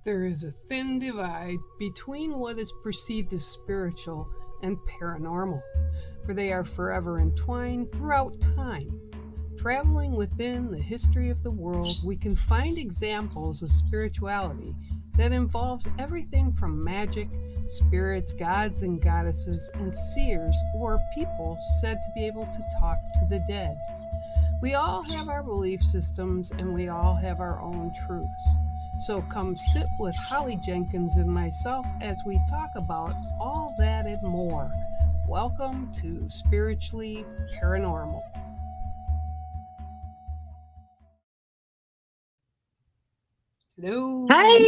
There is a thin divide between what is perceived as spiritual and paranormal, for they are forever entwined throughout time. Traveling within the history of the world, we can find examples of spirituality that involves everything from magic, spirits, gods and goddesses, and seers, or people said to be able to talk to the dead. We all have our belief systems and we all have our own truths. So come sit with Holly Jenkins and myself as we talk about all that and more. Welcome to Spiritually Paranormal. Hello. Hey,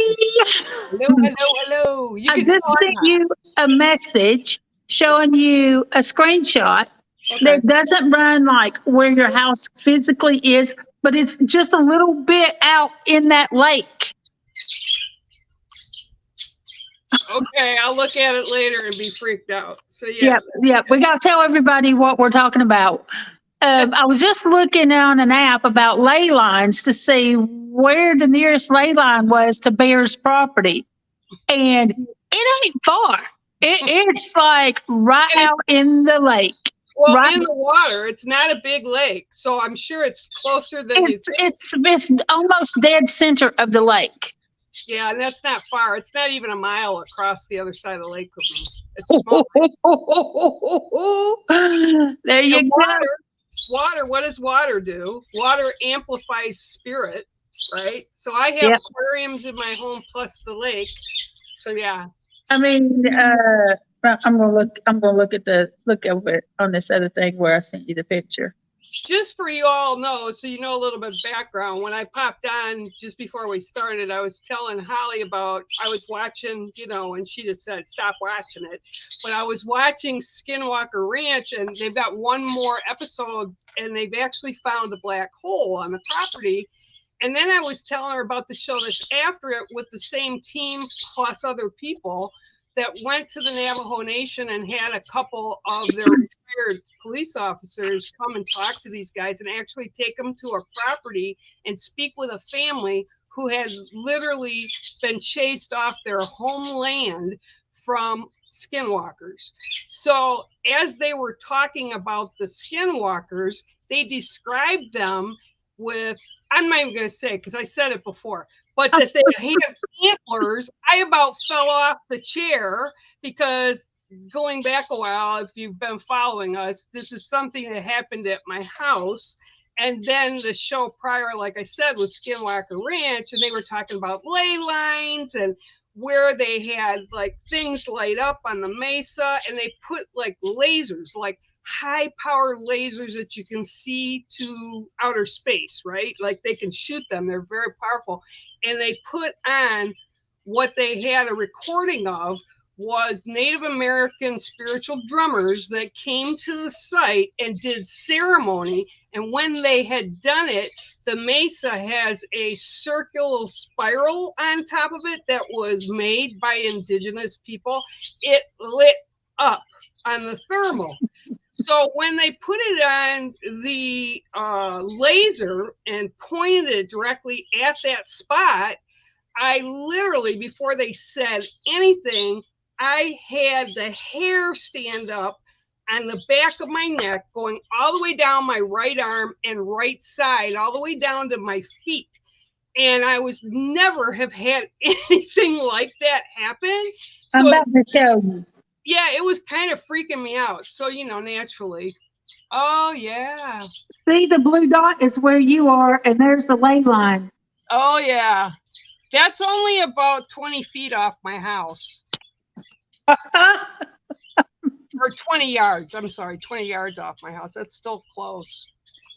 Hello. You I can just start sent now. you a message showing you a screenshot Okay. that doesn't run like where your house physically is, but it's just a little bit out in that lake. Okay, I'll look at it later and be freaked out. So yeah. Yep. We got to tell everybody what we're talking about. I was just looking on an app about ley lines to see where the nearest ley line was to Bear's property, and it ain't far. It's like right out in the lake. Well, Right, in the water, it's not a big lake, so I'm sure it's closer than you think. it's almost dead center of the lake. Yeah, and that's not far. It's not even a mile across the other side of the lake with me. It's small. There you And go. water, what does water do? Water amplifies spirit, right? So I have Yep. aquariums in my home plus the lake. So yeah. I mean, I'm gonna look over on this other thing where I sent you the picture. Just for you all know, so you know a little bit of background, when I popped on just before we started, I was telling Holly about, I was watching, and she just said, stop watching it. But I was watching Skinwalker Ranch, and they've got one more episode, and they've actually found a black hole on the property. And then I was telling her about the show that's after it with the same team plus other people that went to the Navajo Nation and had a couple of their retired police officers come and talk to these guys and actually take them to a property and speak with a family who has literally been chased off their homeland from skinwalkers. So as they were talking about the skinwalkers, they described them with, I'm not even going to say because I said it before, but that they have antlers. I about fell off the chair because going back a while, if you've been following us, this is something that happened at my house. And then the show prior, like I said, was Skinwalker Ranch, and they were talking about ley lines and where they had like things light up on the mesa, and they put like lasers, like high power lasers that you can see to outer space, right? Like they can shoot them. They're very powerful. And they put on what they had a recording of was Native American spiritual drummers that came to the site and did ceremony. And when they had done it, the mesa has a circular spiral on top of it that was made by indigenous people. It lit up on the thermal. So when they put it on the laser and pointed it directly at that spot, I literally, before they said anything, I had the hair stand up on the back of my neck, going all the way down my right arm and right side, all the way down to my feet. And I was never have had anything like that happen. So, I'm about to show you. yeah, it was kind of freaking me out. So, naturally. Oh, yeah. See, the blue dot is where you are, and there's the ley line. Oh, yeah. That's only about 20 feet off my house. Or 20 yards. I'm sorry, 20 yards off my house. That's still close.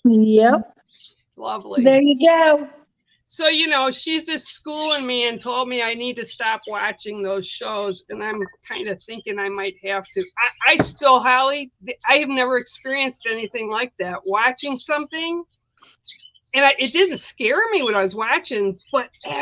Yep. Lovely. There you go. So, she's just schooling me and told me I need to stop watching those shows. And I'm kind of thinking I might have to. I still, Holly, I have never experienced anything like that. Watching something, and it didn't scare me when I was watching, but I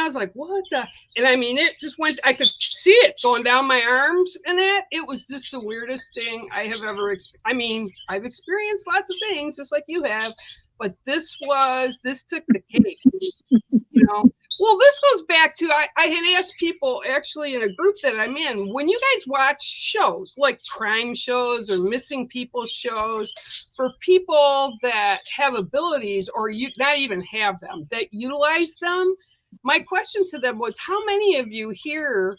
was like, what the? And it just went, I could see it going down my arms and that. It was just the weirdest thing I have ever experienced. I've experienced lots of things just like you have, but this took the cake, Well, this goes back to I had asked people actually in a group that I'm in, when you guys watch shows like crime shows or missing people shows, for people that have abilities or you not even have them, that utilize them, my question to them was, how many of you here,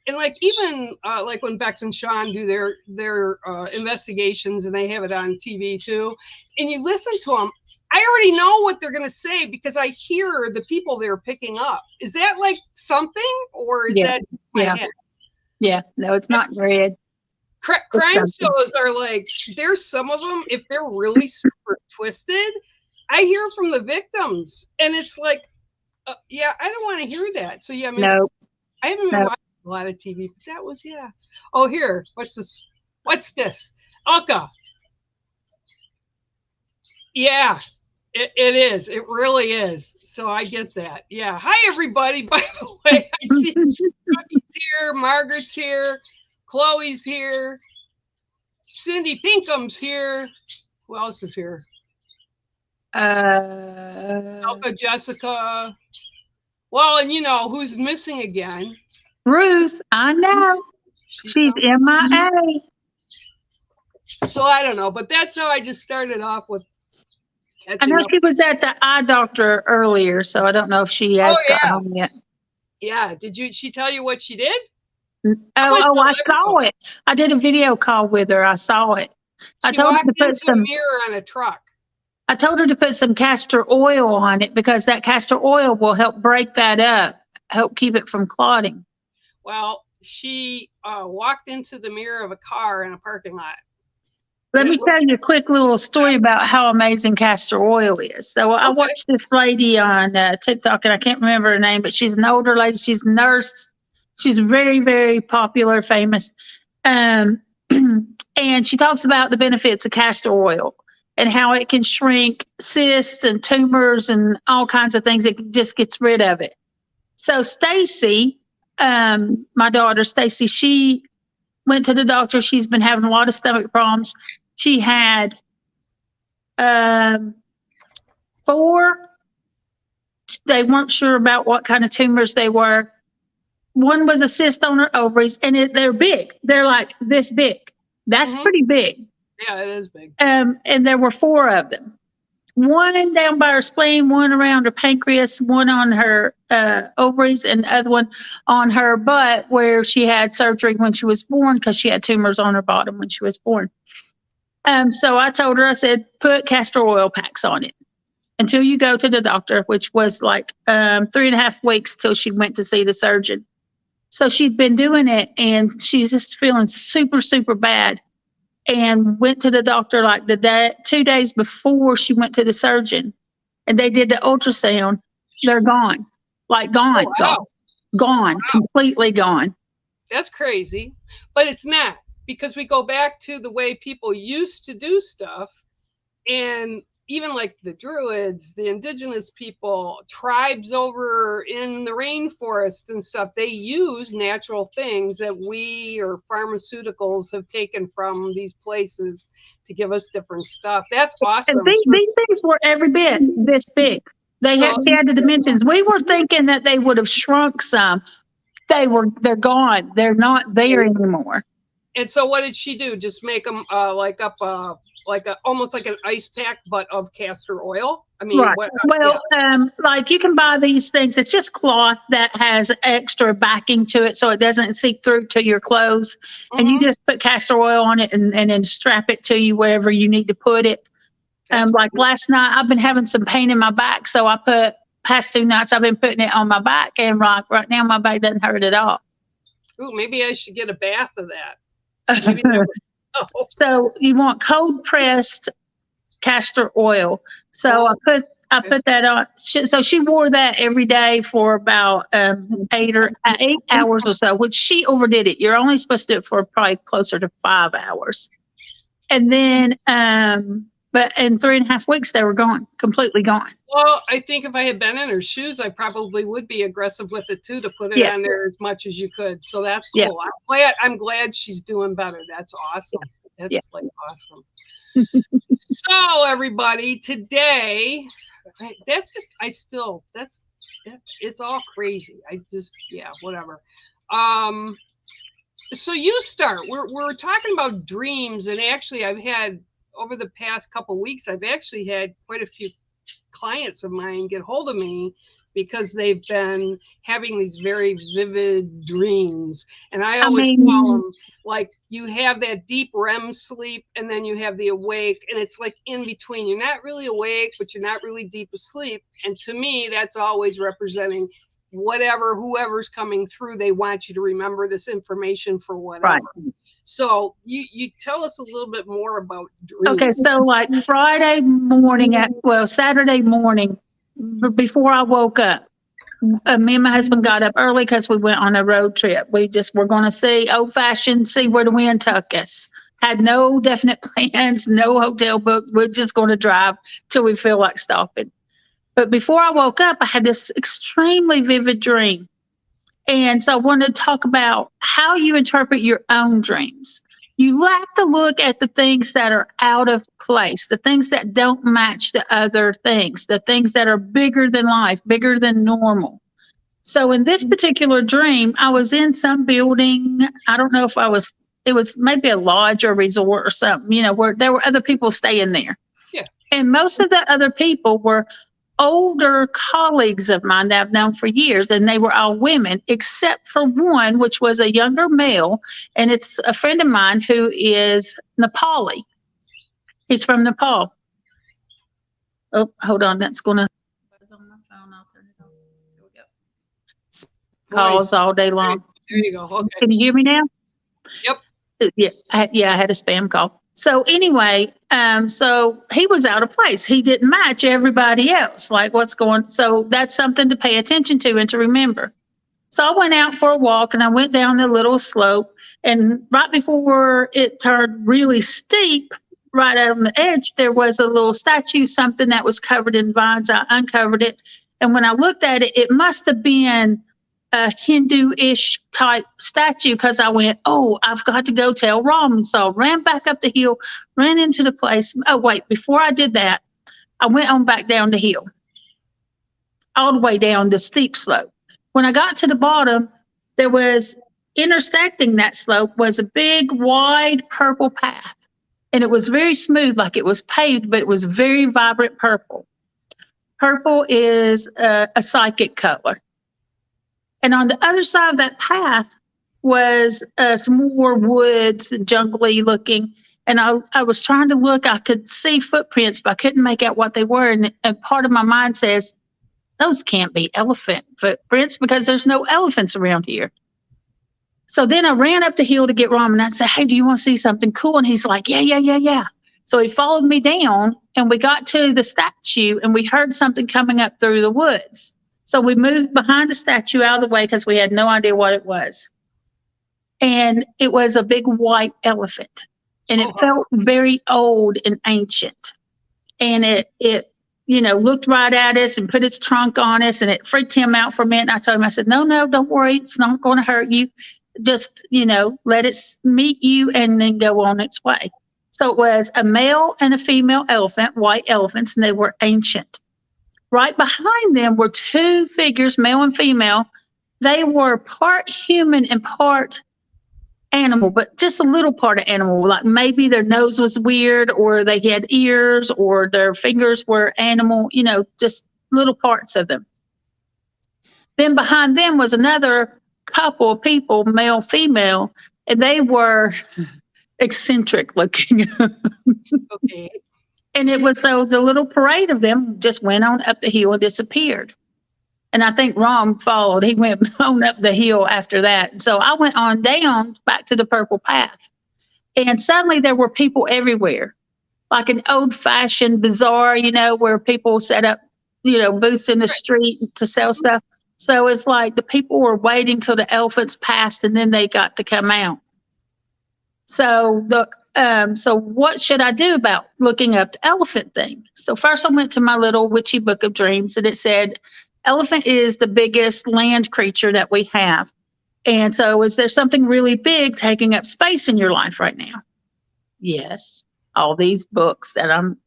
and like even like when Bex and Sean do their investigations and they have it on TV too, and you listen to them, I already know what they're going to say because I hear the people they're picking up. Is that like something, or is that my head? Yeah, no, it's not red. Crime shows are like, there's some of them, if they're really super twisted, I hear from the victims, and it's like, yeah, I don't want to hear that. So yeah, no, I haven't been watching a lot of TV, but that was, yeah. Oh, here, what's this? What's this? Alka. Yeah, it is. It really is. So I get that. Yeah. Hi, everybody. By the way, I see Chucky's here, Margaret's here, Chloe's here, Cindy Pinkham's here. Who else is here? Alka, Jessica. Well, and you know who's missing again? Ruth. I know. She's MIA. So I don't know, but that's how I just started off with. I know she was at the eye doctor earlier, so I don't know if she has got home yet. Yeah. She tell you what she did? I saw it. I did a video call with her. I saw it. I told her to put some mirror on a truck. I told her to put some castor oil on it because that castor oil will help break that up, help keep it from clotting. Well, she walked into the mirror of a car in a parking lot. Let me tell you a quick little story about how amazing castor oil is. So I watched this lady on TikTok, and I can't remember her name, but she's an older lady. She's a nurse. She's very, very popular, famous. And she talks about the benefits of castor oil and how it can shrink cysts and tumors and all kinds of things. It just gets rid of it. So Stacy, my daughter Stacy, she went to the doctor. She's been having a lot of stomach problems. She had 4. They weren't sure about what kind of tumors they were. One was a cyst on her ovaries, and they're big. They're like this big. That's pretty big. Yeah, it is big. And there were 4 of them. One down by her spleen, one around her pancreas, one on her ovaries, and the other one on her butt, where she had surgery when she was born because she had tumors on her bottom when she was born. So I told her, I said, put castor oil packs on it until you go to the doctor, which was like 3.5 weeks till she went to see the surgeon. So she'd been doing it, and she's just feeling super, super bad. And went to the doctor like 2 days before she went to the surgeon, and they did the ultrasound. They're gone, like gone, gone, completely gone. That's crazy, but it's not, because we go back to the way people used to do stuff, and even like the Druids, the indigenous people, tribes over in the rainforest and stuff, they use natural things that we or pharmaceuticals have taken from these places to give us different stuff. That's awesome. And these things were every bit this big. She had the dimensions. We were thinking that they would have shrunk some. They're gone. They're not there anymore. And so what did she do? Just make them almost like an ice pack, but of castor oil. I mean, right. Like you can buy these things. It's just cloth that has extra backing to it, so it doesn't seep through to your clothes. And you just put castor oil on it and then strap it to you wherever you need to put it. Like last night, I've been having some pain in my back, so past 2 nights I've been putting it on my back, and right now my back doesn't hurt at all. Ooh, maybe I should get a bath of that. So you want cold pressed castor oil. So I put that on. So she wore that every day for about 8 hours or so, which she overdid it. You're only supposed to do it for probably closer to 5 hours. And then, but in 3.5 weeks, they were gone, completely gone. Well, I think if I had been in her shoes, I probably would be aggressive with it too, to put it on there as much as you could. So that's cool. Yeah. I'm glad she's doing better. That's awesome. That's like awesome. So everybody, today That's just, it's all crazy. Yeah, whatever. Um, so you start. We're talking about dreams, and actually, I've had over the past couple weeks, I've actually had quite a few clients of mine get hold of me because they've been having these very vivid dreams. And I always call them, like, you have that deep REM sleep and then you have the awake, and it's like in between. You're not really awake, but you're not really deep asleep. And to me, that's always representing whoever's coming through, they want you to remember this information for whatever. Right. So you tell us a little bit more about dreams. Okay, so like Saturday morning, before I woke up, me and my husband got up early because we went on a road trip. We just were going to see old-fashioned, see where the wind took us. Had no definite plans, no hotel booked. We're just going to drive till we feel like stopping. But before I woke up, I had this extremely vivid dream. And so I wanted to talk about how you interpret your own dreams. You have to look at the things that are out of place, the things that don't match the other things, the things that are bigger than life, bigger than normal. So in this particular dream, I was in some building. I don't know if it was maybe a lodge or a resort or something, where there were other people staying there. Yeah. And most of the other people were older colleagues of mine that I've known for years, and they were all women, except for one, which was a younger male, and it's a friend of mine who is Nepali. He's from Nepal. Oh, hold on, that's going to buzz on my phone. I'll turn it on. There we go. Calls all day long. There you go. Okay. Can you hear me now? Yep. Yeah, I had a spam call. So anyway, so he was out of place. He didn't match everybody else. Like what's going? So that's something to pay attention to and to remember. So I went out for a walk and I went down the little slope, and right before it turned really steep, right on the edge, there was a little statue, something that was covered in vines. I uncovered it, and when I looked at it, it must have been a Hindu-ish type statue, because I went, oh, I've got to go tell Ram. So I ran back up the hill, ran into the place. Oh, wait, before I did that, I went on back down the hill, all the way down the steep slope. When I got to the bottom, there was, intersecting that slope was a big, wide purple path. And it was very smooth, like it was paved, but it was very vibrant purple. Purple is a psychic color. And on the other side of that path was some more woods, jungly looking. And I was trying to look. I could see footprints, but I couldn't make out what they were. And part of my mind says, those can't be elephant footprints because there's no elephants around here. So then I ran up the hill to get Ram, and I said, hey, do you want to see something cool? And he's like, yeah. So he followed me down, and we got to the statue, and we heard something coming up through the woods. So we moved behind the statue out of the way because we had no idea what it was. And it was a big white elephant. And it felt very old and ancient. And it looked right at us and put its trunk on us, and it freaked him out for a minute. And I told him, I said, no, don't worry. It's not going to hurt you. Just, let it meet you and then go on its way. So it was a male and a female elephant, white elephants, and they were ancient. Right behind them were two figures, male and female. They were part human and part animal, but just a little part of animal. Like maybe their nose was weird, or they had ears, or their fingers were animal, just little parts of them. Then behind them was another couple of people, male, female, and they were eccentric looking. Okay. And it was so the little parade of them just went on up the hill and disappeared. And I think Ram followed. He went on up the hill after that. So I went on down back to the purple path. And suddenly there were people everywhere, like an old-fashioned bazaar, where people set up, booths in the street to sell stuff. So it's like the people were waiting till the elephants passed, and then they got to come out. So so what should I do about looking up the elephant thing? So first I went to my little witchy book of dreams, and it said, elephant is the biggest land creature that we have. And so is there something really big taking up space in your life right now? Yes. All these books that I'm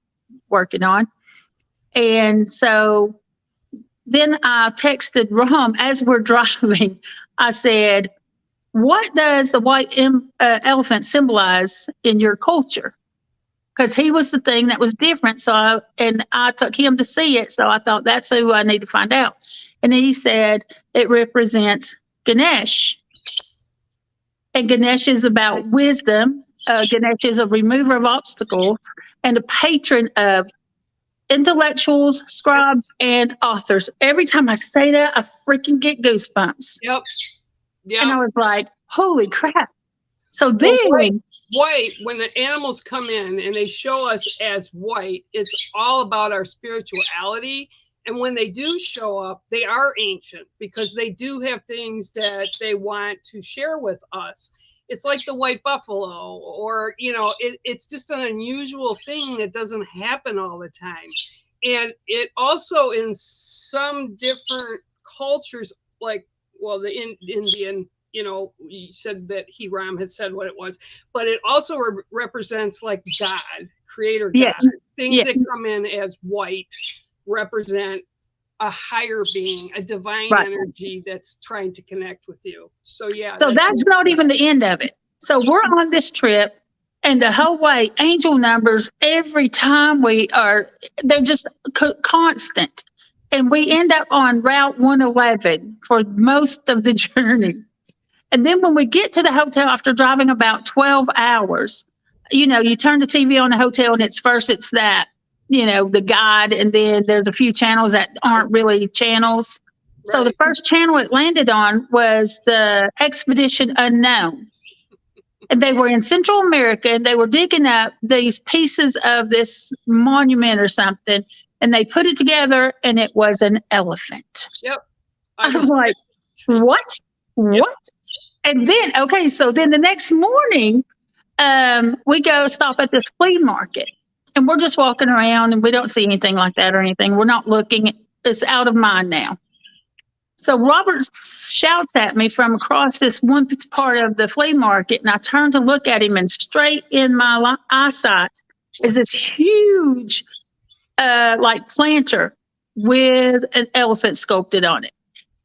working on. And so then I texted Rom as we're driving. I said, what does the white elephant symbolize in your culture? Because he was the thing that was different. And I took him to see it. So I thought that's who I need to find out. And he said it represents Ganesh. And Ganesh is about wisdom. Ganesh is a remover of obstacles and a patron of intellectuals, scribes, and authors. Every time I say that, I freaking get goosebumps. Yep. Yep. And I was like, holy crap. So then, white, when the animals come in and they show us as white, it's all about our spirituality. And when they do show up, they are ancient because they do have things that they want to share with us. It's like the white buffalo, or, it's just an unusual thing that doesn't happen all the time. And it also, in some different cultures, like, well, the Indian, you said that Ram had said what it was, but it also represents like God, creator God. Yes. Things that come in as white represent a higher being, a divine energy that's trying to connect with you. So, yeah. So that's not even the end of it. So we're on this trip, and the whole way, angel numbers, every time they're just constant. And we end up on Route 111 for most of the journey. And then when we get to the hotel after driving about 12 hours, you turn the TV on the hotel and it's that, the guide, and then there's a few channels that aren't really channels. Right. So the first channel it landed on was the Expedition Unknown. And they were in Central America, and they were digging up these pieces of this monument or something, and they put it together, and it was an elephant. Yep. I was like, what? Yep. What? And then, so then the next morning, we go stop at this flea market. And we're just walking around, and we don't see anything like that or anything. We're not looking. It's out of mind now. So Robert shouts at me from across this one part of the flea market, and I turn to look at him, and straight in my eyesight is this huge, planter with an elephant sculpted on it.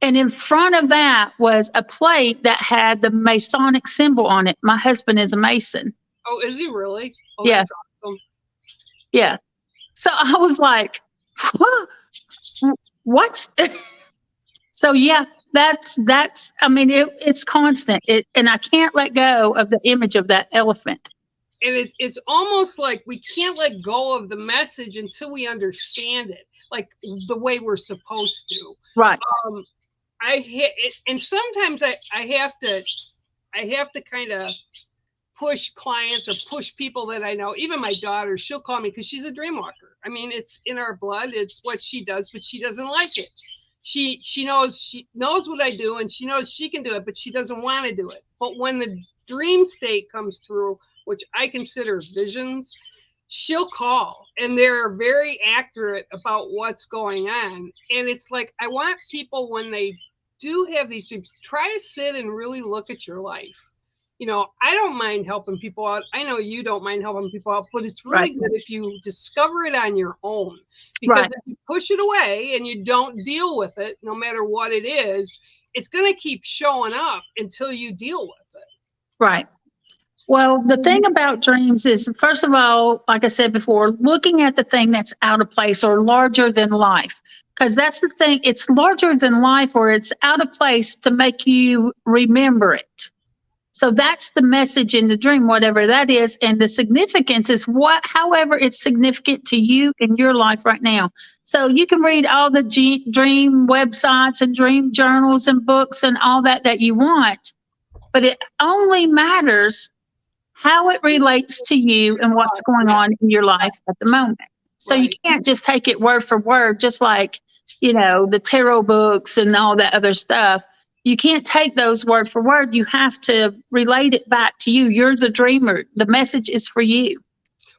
And in front of that was a plate that had the Masonic symbol on it. My husband is a Mason. Oh, is he really? Oh, yeah. That's awesome. Yeah. So I was like, what? So yeah, that's, it's constant. And I can't let go of the image of that elephant. And it's almost like we can't let go of the message until we understand it, like the way we're supposed to. Right. And sometimes I have to kind of push clients or push people that I know. Even my daughter, she'll call me because she's a dream walker. I mean, it's in our blood. It's what she does, but she doesn't like it. She knows what I do, and she knows she can do it, but she doesn't want to do it. But when the dream state comes through, which I consider visions, she'll call, and they're very accurate about what's going on. And it's like, I want people, when they do have these dreams, try to sit and really look at your life. I don't mind helping people out. I know you don't mind helping people out, but it's really good if you discover it on your own. Because if you push it away and you don't deal with it, no matter what it is, it's going to keep showing up until you deal with it. Right. Well, the thing about dreams is, first of all, like I said before, looking at the thing that's out of place or larger than life. Because that's the thing. It's larger than life, or it's out of place to make you remember it. So that's the message in the dream, whatever that is. And the significance is however it's significant to you in your life right now. So you can read all the dream websites and dream journals and books and all that you want, but it only matters how it relates to you and what's going on in your life at the moment. So you can't just take it word for word, just like, the tarot books and all that other stuff. You can't take those word for word. You have to relate it back to you. You're the dreamer. The message is for you.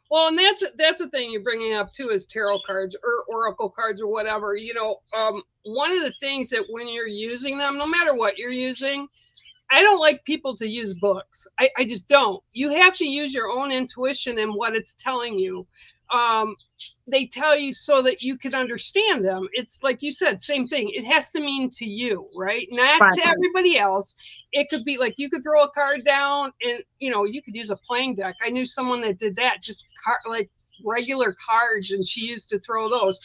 Well, and that's the thing you're bringing up too, is tarot cards or oracle cards or whatever. One of the things that when you're using them, no matter what you're using, I don't like people to use books. I just don't. You have to use your own intuition and what it's telling you. they tell you so that you can understand them. It's like you said, same thing. It has to mean to you, right? Not Right. to everybody else. It could be like you could throw a card down and, you know, you could use a playing deck. I knew someone that did that, just like regular cards, and she used to throw those.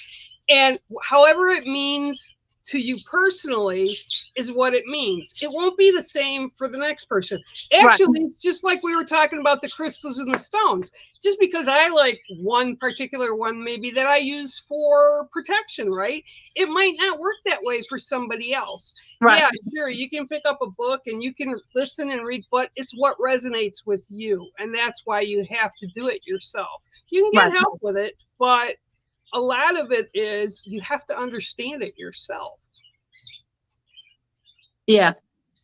And however it means to you personally is what it means. It won't be the same for the next person. Actually, It's just like we were talking about the crystals and the stones. Just because I like one particular one, maybe that I use for protection, right? It might not work that way for somebody else. Right. Yeah, sure. You can pick up a book and you can listen and read, but it's what resonates with you. And that's why you have to do it yourself. You can get help with it, but a lot of it is you have to understand it yourself. Yeah,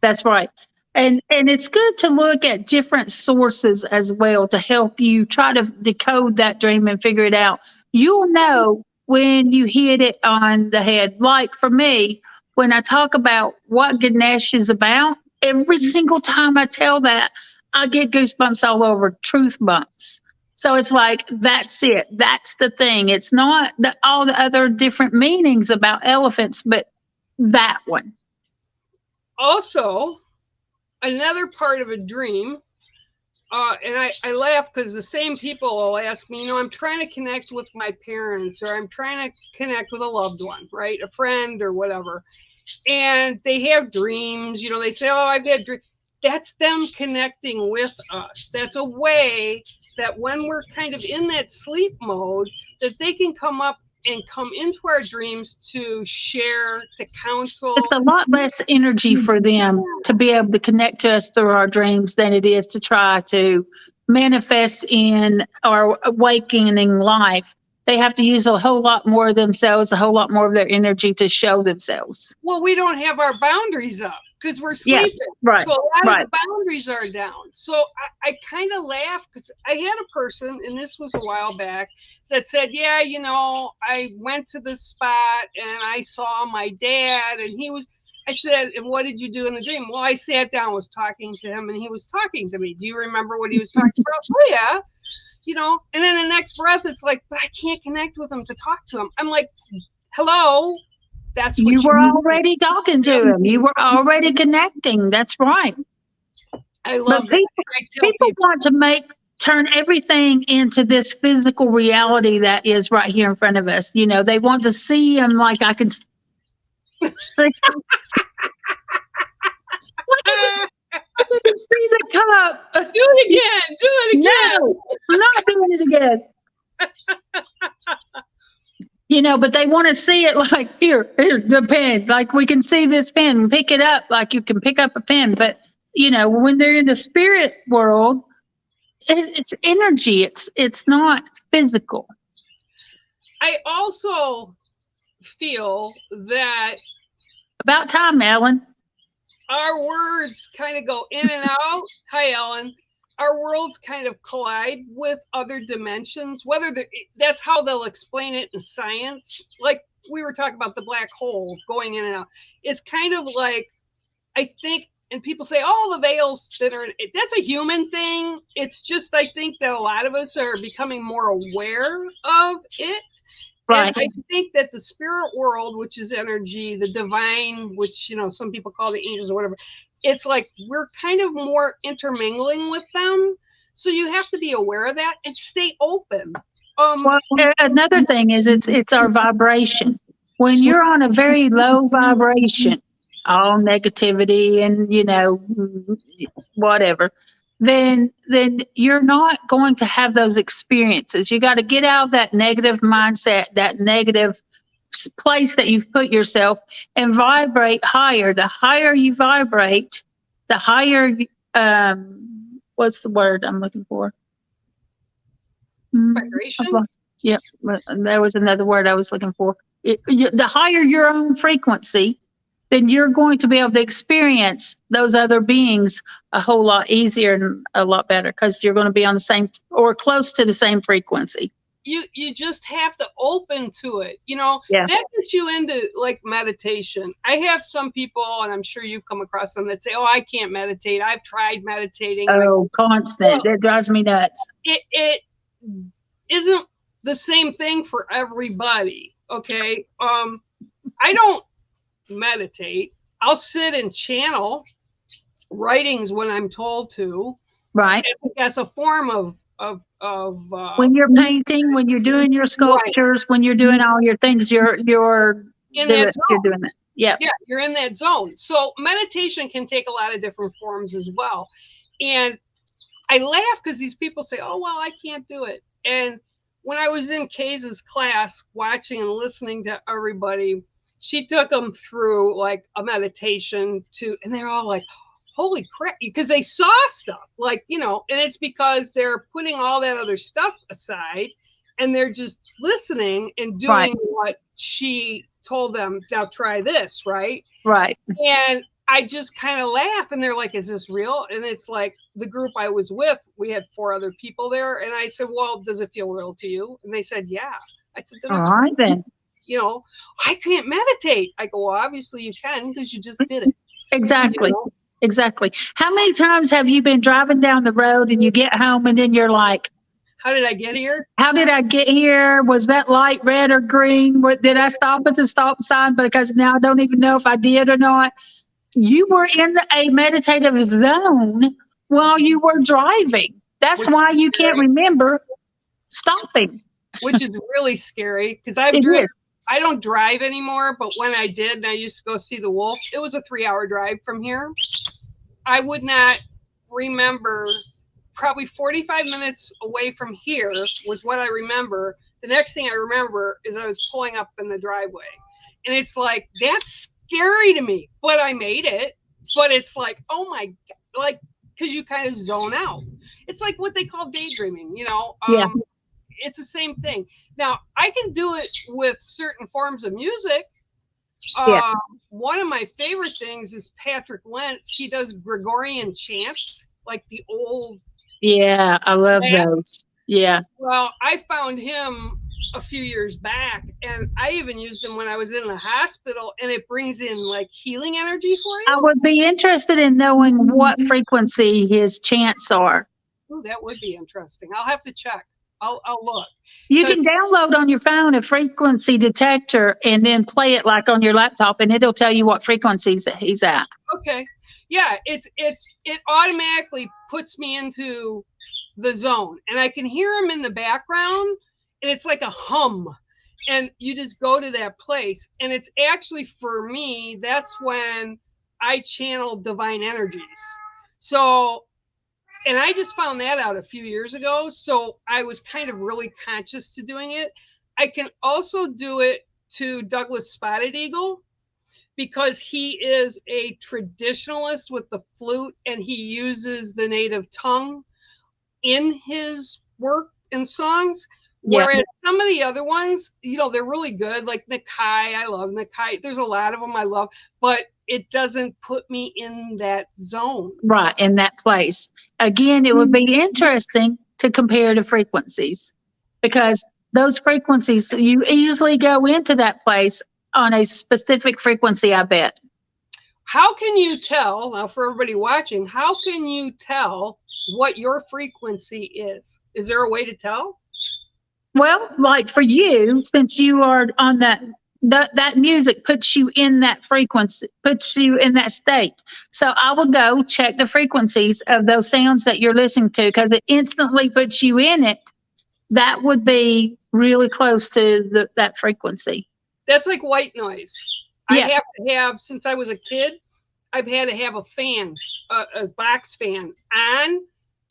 that's right. And it's good to look at different sources as well to help you try to decode that dream and figure it out. You'll know when you hit it on the head. Like for me, when I talk about what Ganesh is about, every single time I tell that, I get goosebumps all over, truth bumps. So it's like, that's it. That's the thing. It's not all the other different meanings about elephants, but that one. Also, another part of a dream, and I laugh because the same people will ask me, you know, I'm trying to connect with my parents, or I'm trying to connect with a loved one, right? A friend or whatever. And they have dreams, you know, they say, oh, I've had dreams. That's them connecting with us. That's a way that when we're kind of in that sleep mode, that they can come up and come into our dreams to share, to counsel. It's a lot less energy for them to be able to connect to us through our dreams than it is to try to manifest in our awakening life. They have to use a whole lot more of themselves, a whole lot more of their energy to show themselves. Well, we don't have our boundaries up because we're sleeping. Right. So a lot of the boundaries are down. So I kind of laugh because I had a person, and this was a while back, that said, yeah, you know, I went to this spot and I saw my dad, and I said, and what did you do in the dream? Well, I sat down, was talking to him, and he was talking to me. Do you remember what he was talking about? Oh, yeah. You know, and then the next breath, it's like, but I can't connect with him to talk to him. I'm like, hello. That's what you were already talking to him. You were already connecting. That's right. I love it. People want to turn everything into this physical reality that is right here in front of us. You know, they want to see him like I can see. I can see the cup. Do it again. Do it again. No, I'm not doing it again. You know, but they want to see it like, here, the pen. Like we can see this pen, pick it up like you can pick up a pen. But, you know, when they're in the spirit world, it's energy. It's not physical. I also feel that about time, Ellen. Our words kind of go in and out. Hi, Ellen. Our worlds kind of collide with other dimensions, that's how they'll explain it in science. Like we were talking about the black hole going in and out. It's kind of like, I think, and people say, oh, the veils that's a human thing. It's just, I think that a lot of us are becoming more aware of it. Right. And I think that the spirit world, which is energy, the divine, which, you know, some people call the angels or whatever, it's like we're kind of more intermingling with them. So you have to be aware of that and stay open. Well, another thing is it's our vibration. When you're on a very low vibration, all negativity and, you know, whatever, then you're not going to have those experiences. You got to get out of that negative mindset, that negative place that you've put yourself, and vibrate higher. The higher you vibrate, the higher, what's the word I'm looking for? Vibration? Yep, there was another word I was looking for. The higher your own frequency, then you're going to be able to experience those other beings a whole lot easier and a lot better because you're going to be on the same or close to the same frequency. You just have to open to it. You know, that gets you into like meditation. I have some people, and I'm sure you've come across them, that say, oh, I can't meditate. I've tried meditating. Oh, constant. That drives me nuts. It isn't the same thing for everybody. Okay. I don't meditate. I'll sit and channel writings when I'm told to. Right. As a form of When you're painting, when you're doing your sculptures, when you're doing all your things, you're in that zone. You're doing that. Yeah. Yeah, you're in that zone. So meditation can take a lot of different forms as well. And I laugh because these people say, "Oh, well, I can't do it." And when I was in Kay's class, watching and listening to everybody, she took them through like a meditation and they're all like, "Holy crap," because they saw stuff, like, and it's because they're putting all that other stuff aside and they're just listening and doing what she told them. Now try this, right? Right. And I just kind of laugh and they're like, "Is this real?" And it's like the group I was with, we had 4 other people there. And I said, "Well, does it feel real to you?" And they said, "Yeah." I said, "Then all right, then. I can't meditate." I go, "Well, obviously you can because you just did it." Exactly. Exactly. How many times have you been driving down the road and you get home and then you're like, "How did I get here? How did I get here? Was that light red or green? Did I stop at the stop sign? Because now I don't even know if I did or not." You were in a meditative zone while you were driving. That's why you can't remember stopping. Which is really scary because I don't drive anymore, but when I did and I used to go see the wolf, it was a 3-hour drive from here. I would not remember. Probably 45 minutes away from here was what I remember. The next thing I remember is I was pulling up in the driveway. And it's like, that's scary to me, but I made it. But it's like, oh my God, like, because you kind of zone out. It's like what they call daydreaming, It's the same thing. Now, I can do it with certain forms of music. One of my favorite things is Patrick Lentz. He does Gregorian chants, like the old. Yeah, I love those. Yeah. Well, I found him a few years back, and I even used him when I was in the hospital, and it brings in like healing energy for you. I would be interested in knowing what frequency his chants are. Oh, that would be interesting. I'll have to check. I'll look. You can download on your phone a frequency detector and then play it like on your laptop, and it'll tell you what frequencies that he's at. Okay. Yeah, it automatically puts me into the zone, and I can hear him in the background, and it's like a hum, and you just go to that place, and it's actually, for me, that's when I channel divine energies. So, and I just found that out a few years ago, so I was kind of really conscious to doing it. I can also do it to Douglas Spotted Eagle, because he is a traditionalist with the flute and he uses the native tongue in his work and songs. Whereas some of the other ones, they're really good. Like Nakai, I love Nakai. There's a lot of them I love, but it doesn't put me in that zone. Right, in that place. Again, it would be interesting to compare the frequencies, because those frequencies, you easily go into that place on a specific frequency, I bet. How can you tell, now for everybody watching, how can you tell what your frequency is? Is there a way to tell? Well, like for you, since you are on that music puts you in that frequency, puts you in that state. So I will go check the frequencies of those sounds that you're listening to, because it instantly puts you in it. That would be really close to that frequency. That's like white noise. Yeah. I have to have, since I was a kid, I've had to have a fan, a box fan on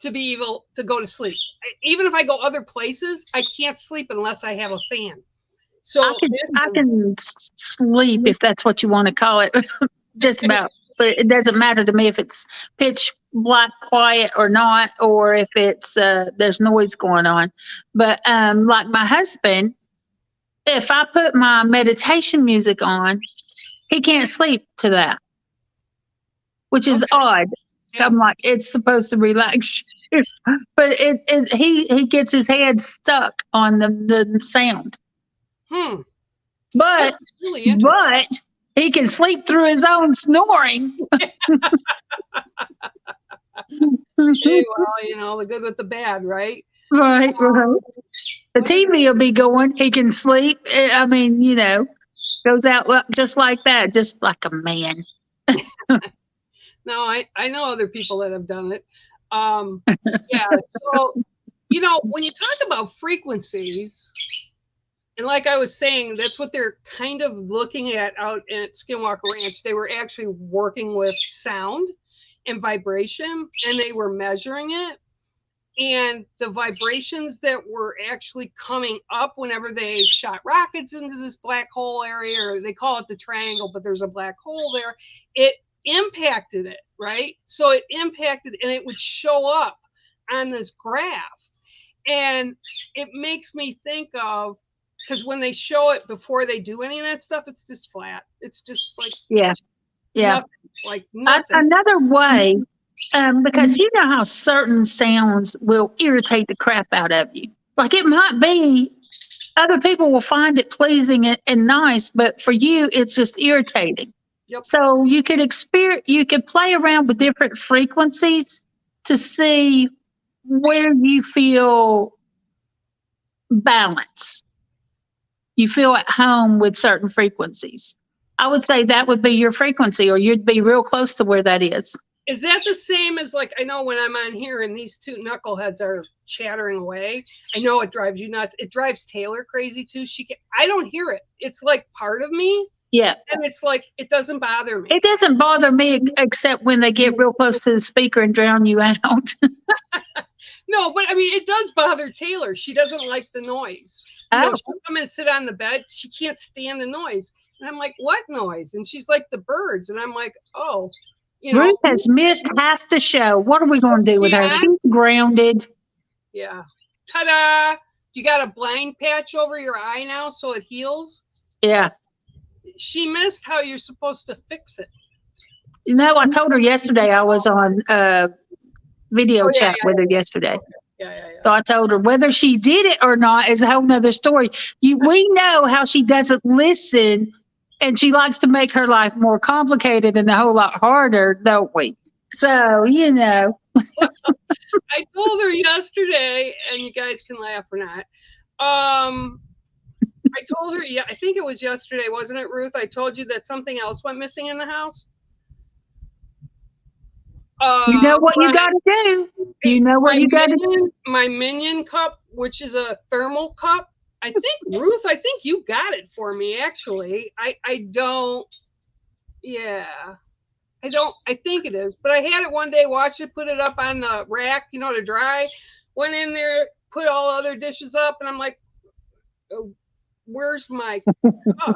to be able to go to sleep. Even if I go other places, I can't sleep unless I have a fan. So I can sleep, if that's what you want to call it, just about. But it doesn't matter to me if it's pitch black quiet or not, or if it's there's noise going on. But like my husband, if I put my meditation music on, he can't sleep to that, which is odd. Yeah. I'm like, it's supposed to relax you, but he gets his head stuck on the sound. But he can sleep through his own snoring. Well, the good with the bad, right? Right. The TV will be going. He can sleep. I mean, goes out just like that, just like a man. No, I know other people that have done it. Yeah. So, when you talk about frequencies, and like I was saying, that's what they're kind of looking at out at Skinwalker Ranch. They were actually working with sound and vibration, and they were measuring it. And the vibrations that were actually coming up whenever they shot rockets into this black hole area, or they call it the triangle, but there's a black hole there, it impacted it, right? So it impacted, and it would show up on this graph. And it makes me think of, because when they show it before they do any of that stuff, it's just flat. It's just like nothing, like nothing. Another way, because you know how certain sounds will irritate the crap out of you. Like it might be other people will find it pleasing and nice, but for you, it's just irritating. Yep. So you could play around with different frequencies to see where you feel balance. You feel at home with certain frequencies. I would say that would be your frequency, or you'd be real close to where that is. Is that the same as, like, I know when I'm on here and these two knuckleheads are chattering away, I know it drives you nuts. It drives Taylor crazy too. I don't hear it. It's like part of me. Yeah. And it's like, it doesn't bother me. It doesn't bother me except when they get real close to the speaker and drown you out. No, but I mean, it does bother Taylor. She doesn't like the noise. She'll come and sit on the bed. She can't stand the noise. And I'm like, what noise? And she's like, the birds. And I'm like, oh. Ruth has missed half the show. What are we going to do with her? She's grounded. Yeah. Ta-da! You got a blind patch over your eye now so it heals? Yeah. She missed how you're supposed to fix it. I told her yesterday. I was on video chat with her yesterday. Okay. Yeah. So I told her whether she did it or not is a whole nother story. We know how she doesn't listen, and she likes to make her life more complicated and a whole lot harder, don't we? So, I told her yesterday, and you guys can laugh or not. I told her, I think it was yesterday, wasn't it, Ruth? I told you that something else went missing in the house. You know what you got to do. You know what you got to do. My Minion cup, which is a thermal cup. I think, Ruth, you got it for me, actually. I think it is. But I had it one day, watched it, put it up on the rack, to dry. Went in there, put all other dishes up, and I'm like, where's my cup?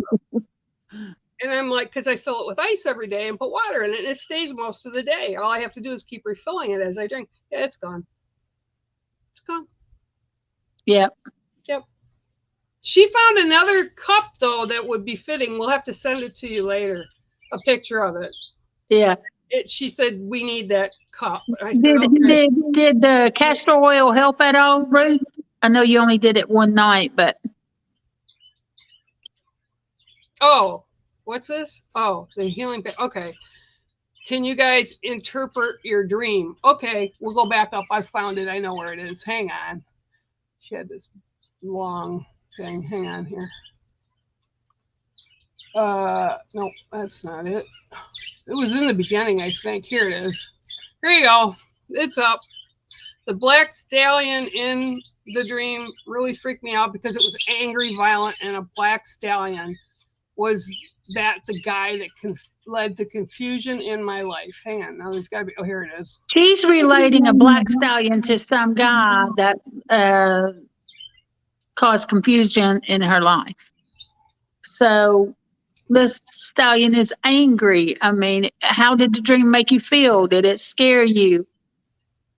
And I'm like, because I fill it with ice every day and put water in it, and it stays most of the day. All I have to do is keep refilling it as I drink. Yeah, it's gone. It's gone. Yep. She found another cup, though, that would be fitting. We'll have to send it to you later, a picture of it. Yeah. She said, we need that cup. I said, did the castor oil help at all, Ruth? I know you only did it one night, but. Oh, what's this? Oh, the healing. Okay. Can you guys interpret your dream? Okay, we'll go back up. I found it. I know where it is. Hang on. She had this long thing. Hang on here. No, that's not it. It was in the beginning, I think. Here it is. Here you go. It's up. The black stallion in the dream really freaked me out because it was angry, violent, and a black stallion. Was that the guy that led to confusion in my life? Hang on. Now there's got to be. Oh, here it is. She's relating a black stallion to some guy that caused confusion in her life. So this stallion is angry. I mean, how did the dream make you feel? Did it scare you?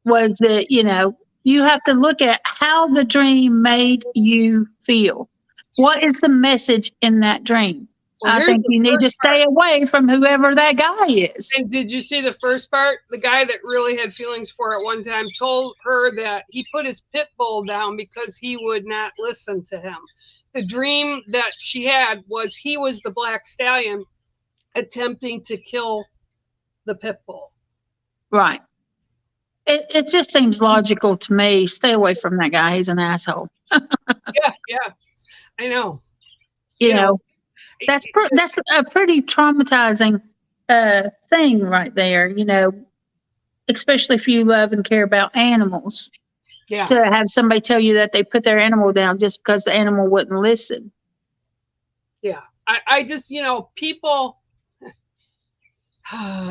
Was it, you have to look at how the dream made you feel. What is the message in that dream? Well, I think you need to stay away from whoever that guy is. And did you see the first part? The guy that really had feelings for it one time told her that he put his pit bull down because he would not listen to him. The dream that she had was he was the black stallion attempting to kill the pit bull. Right. It just seems logical to me. Stay away from that guy. He's an asshole. Yeah, I know. You You know, know, that's a pretty traumatizing thing right there. You know, especially if you love and care about animals. yeah, To have somebody tell you that they put their animal down just because the animal wouldn't listen. yeah. I just, people.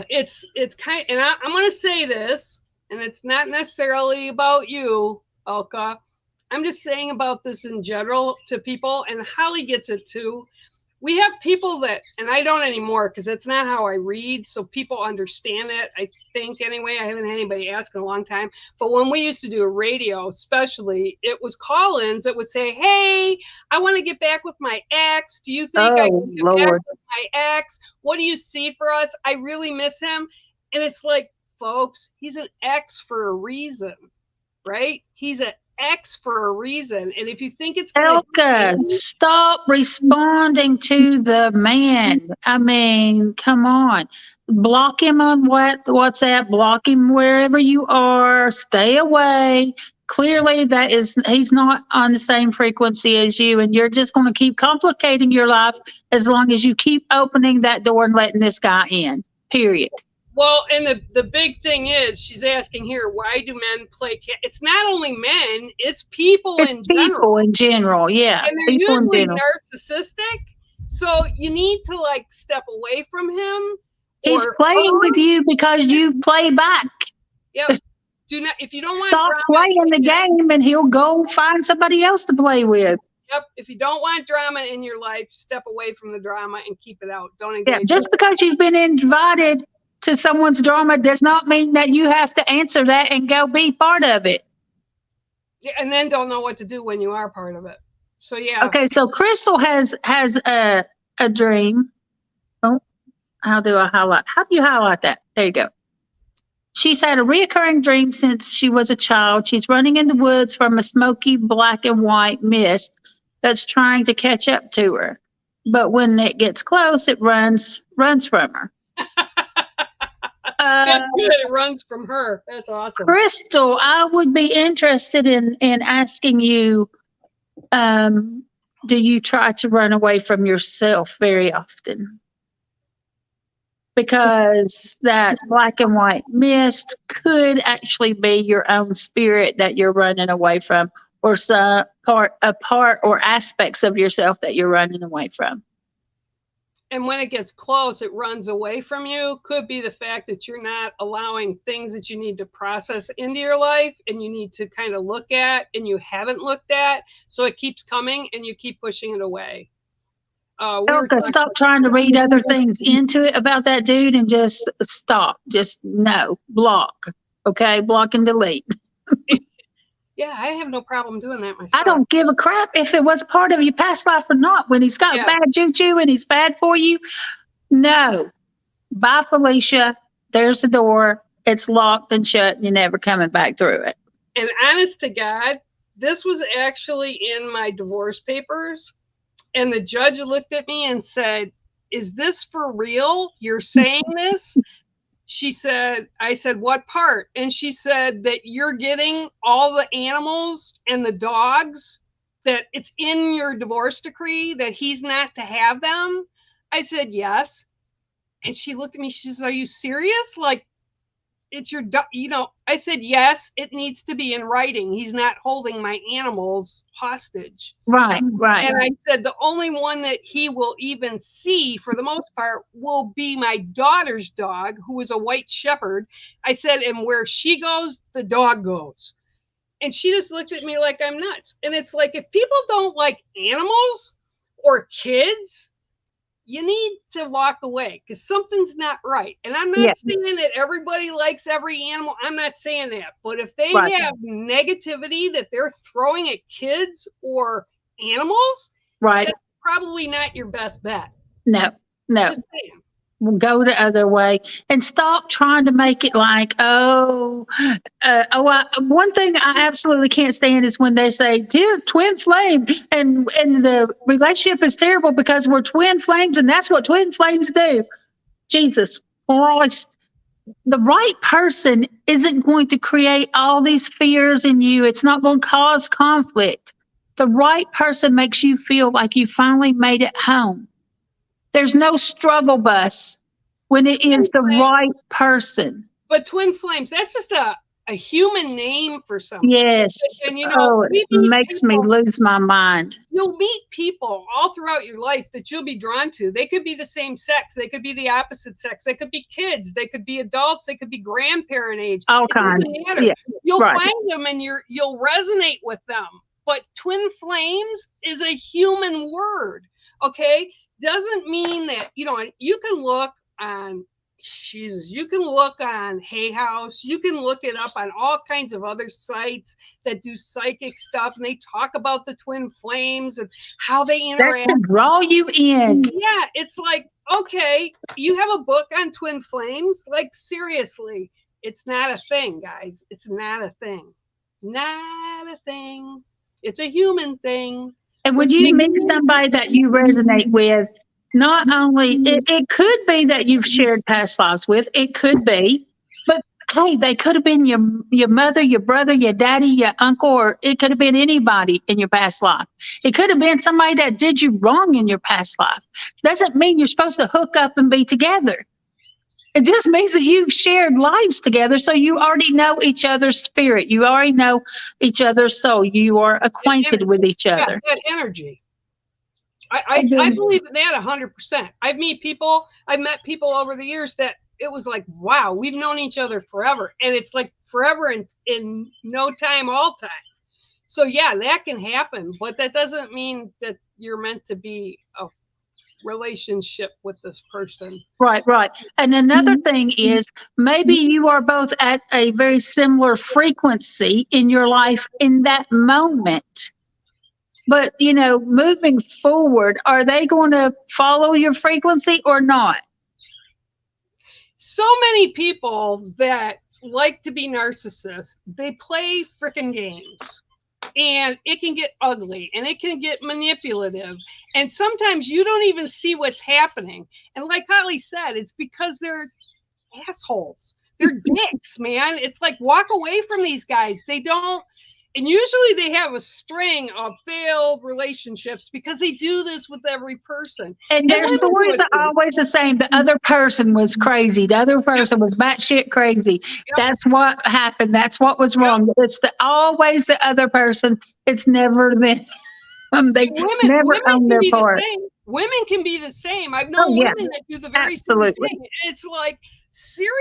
It's kind, and I'm going to say this, and it's not necessarily about you, Elka. I'm just saying about this in general to people, and Holly gets it too. We have people that, and I don't anymore because that's not how I read, so people understand it. I think anyway. I haven't had anybody ask in a long time, but when we used to do a radio, especially, it was call-ins that would say, "Hey, I want to get back with my ex. Do you think I Oh can get back Lord. with my ex? What do you see for us? I really miss him." And it's like, folks, he's an ex for a reason, right? He's an ex for a reason, and if you think it's going to Elka, stop responding to the man. I mean, come on. Block him on WhatsApp, block him wherever you are, stay away. Clearly he's not on the same frequency as you, and you're just going to keep complicating your life as long as you keep opening that door and letting this guy in. Period. Well, and the big thing is, she's asking here, why do men play It's not only men, it's people It's in people general. in general, yeah. And they're People in usually general. narcissistic. So you need to like step away from him. He's Or playing with you because you play back. Yep. Do not, if you don't want Stop drama, playing the game and he'll go find somebody else to play with. yep. If you don't want drama in your life, step away from the drama and keep it out. Don't Yeah, engage. just because you've been invited to someone's drama does not mean that you have to answer that and go be part of it. Yeah, and then don't know what to do when you are part of it. So yeah. Okay, so Crystal has a dream. Oh, how do I highlight? How do you highlight that? There you go. She's had a reoccurring dream since she was a child. She's running in the woods from a smoky black and white mist that's trying to catch up to her. But when it gets close, it runs from her. That's good. It runs from her. That's awesome. Crystal, I would be interested in asking you, do you try to run away from yourself very often? Because that black and white mist could actually be your own spirit that you're running away from, or a part or aspects of yourself that you're running away from. And when it gets close, it runs away from you. Could be the fact that you're not allowing things that you need to process into your life and you need to kind of look at and you haven't looked at. So it keeps coming and you keep pushing it away. Erica, stop trying to read other things into it about that dude and just stop. Just no, block. Okay, block and delete. Yeah, I have no problem doing that myself. I don't give a crap if it was part of your past life or not. When he's got bad juju and he's bad for you, no. Bye, Felicia. There's the door. It's locked and shut, and you're never coming back through it. And honest to God, this was actually in my divorce papers. And the judge looked at me and said, "Is this for real? You're saying this?" I said, "What part?" And she said that you're getting all the animals and the dogs, that it's in your divorce decree that he's not to have them. I said, "Yes." And she looked at me, she says, "Are you serious? Like, it's your, I said, "Yes, it needs to be in writing. He's not holding my animals hostage." Right. And I said, the only one that he will even see for the most part will be my daughter's dog, who is a white shepherd. I said, and where she goes, the dog goes. And she just looked at me like I'm nuts. And it's like, if people don't like animals or kids, you need to walk away because something's not right. And I'm not saying that everybody likes every animal. I'm not saying that. But if they have negativity that they're throwing at kids or animals, that's probably not your best bet. No. Just saying. We'll go the other way and stop trying to make it like, one thing I absolutely can't stand is when they say, "Dear twin flame," and the relationship is terrible because we're twin flames and that's what twin flames do. Jesus Christ. the right person isn't going to create all these fears in you. It's not going to cause conflict. The right person makes you feel like you finally made it home. There's no struggle bus when it is the right person. But twin flames, that's just a human name for something. Yes. And it makes me lose my mind. You'll meet people all throughout your life that you'll be drawn to. They could be the same sex. They could be the opposite sex. They could be kids. They could be adults. They could be grandparent age. All kinds. Yeah, you'll find them and you'll resonate with them. But twin flames is a human word. Okay, doesn't mean that you can look on. Jesus, you can look on Hay House. You can look it up on all kinds of other sites that do psychic stuff, and they talk about the twin flames and how they interact. That's to draw you in. Yeah, it's like, okay, you have a book on twin flames? Like, seriously, it's not a thing, guys. It's not a thing. Not a thing. It's a human thing. And when you meet somebody that you resonate with, not only, it could be that you've shared past lives with, it could be, but hey, they could have been your mother, your brother, your daddy, your uncle, or it could have been anybody in your past life. It could have been somebody that did you wrong in your past life. Doesn't mean you're supposed to hook up and be together. It just means that you've shared lives together, so you already know each other's spirit. You already know each other's soul. You are acquainted with each other. Yeah, that energy. I believe in that 100%. I've met people over the years that it was like, wow, we've known each other forever. And it's like forever in no time, all time. So yeah, that can happen, but that doesn't mean that you're meant to be a relationship with this person. Right. And another thing is maybe you are both at a very similar frequency in your life in that moment. But, moving forward, are they going to follow your frequency or not? So many people that like to be narcissists, they play freaking games. And it can get ugly and it can get manipulative. And sometimes you don't even see what's happening. And like Holly said, it's because they're assholes. They're dicks, man. It's like, walk away from these guys. They don't. And usually they have a string of failed relationships because they do this with every person. And their stories are always the same. The other person was crazy. The other person was batshit crazy. Yep. That's what happened. That's what was wrong. Yep. It's always the other person. It's never them. They never own their part. Women can be the same. I've known women that do the very same thing. It's like, seriously?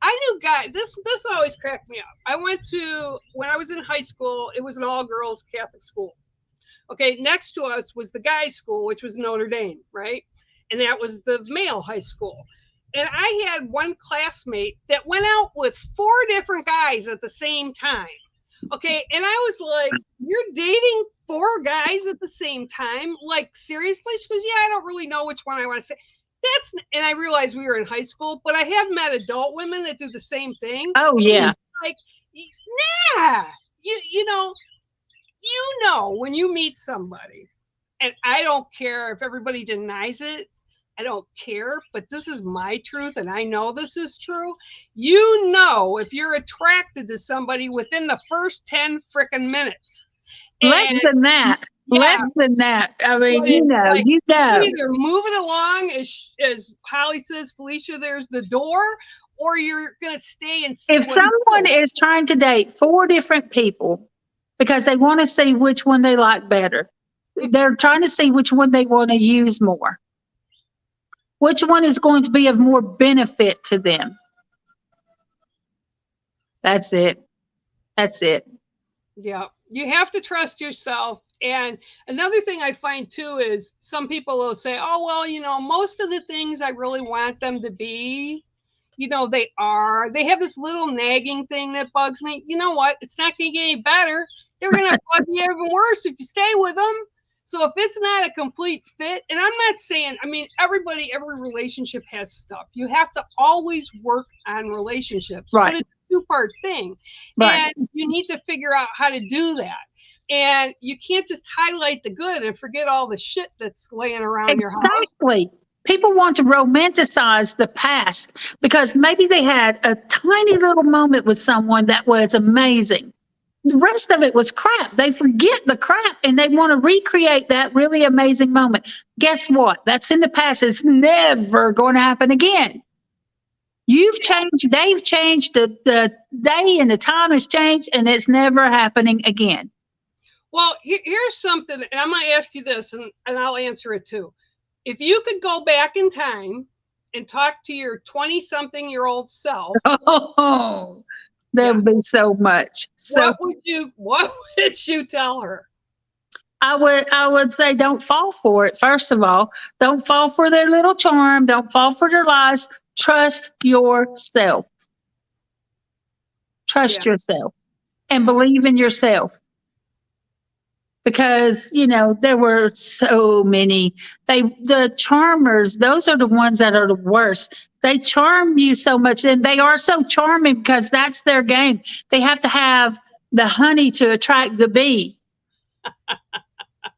I knew guys. This always cracked me up. I went to, when I was in high school, it was an all-girls Catholic school. Okay, next to us was the guys' school, which was Notre Dame, right? And that was the male high school. And I had one classmate that went out with 4 different guys at the same time. Okay, and I was like, you're dating 4 guys at the same time? Like, seriously? She goes, yeah, I don't really know which one I want to say. And I realized we were in high school, but I have met adult women that do the same thing. Oh, yeah. Like, nah, you know, when you meet somebody, and I don't care if everybody denies it, I don't care, but this is my truth, and I know this is true. You know, if you're attracted to somebody within the first 10 freaking minutes. Less than that. Yeah. Less than that. I mean, you know. Either move it along, as Holly says, Felicia, there's the door, or you're going to stay and see. If someone is trying to date 4 different people because they want to see which one they like better, they're trying to see which one they want to use more. Which one is going to be of more benefit to them? That's it. That's it. Yeah. You have to trust yourself. And another thing I find too is some people will say, oh, well, you know, most of the things I really want them to be, you know, they have this little nagging thing that bugs me. You know what? It's not going to get any better. They're going to bug you even worse if you stay with them. So if it's not a complete fit, and I'm not saying, I mean, every relationship has stuff. You have to always work on relationships. Right. But it's a 2-part thing. Right. And you need to figure out how to do that. And you can't just highlight the good and forget all the shit that's laying around your house. Exactly. People want to romanticize the past because maybe they had a tiny little moment with someone that was amazing. The rest of it was crap. They forget the crap and they want to recreate that really amazing moment. Guess what? That's in the past. It's never going to happen again. You've changed, they've changed, the day and the time has changed, and it's never happening again. Well, here's something, and I'm going to ask you this, and I'll answer it too. If you could go back in time and talk to your 20-something-year-old self, oh, there would be so much. So what would you tell her? I would say don't fall for it. First of all, don't fall for their little charm. Don't fall for their lies. Trust yourself. Trust yourself and believe in yourself. Because, you know, there were so many. The charmers, those are the ones that are the worst. They charm you so much, and they are so charming because that's their game. They have to have the honey to attract the bee.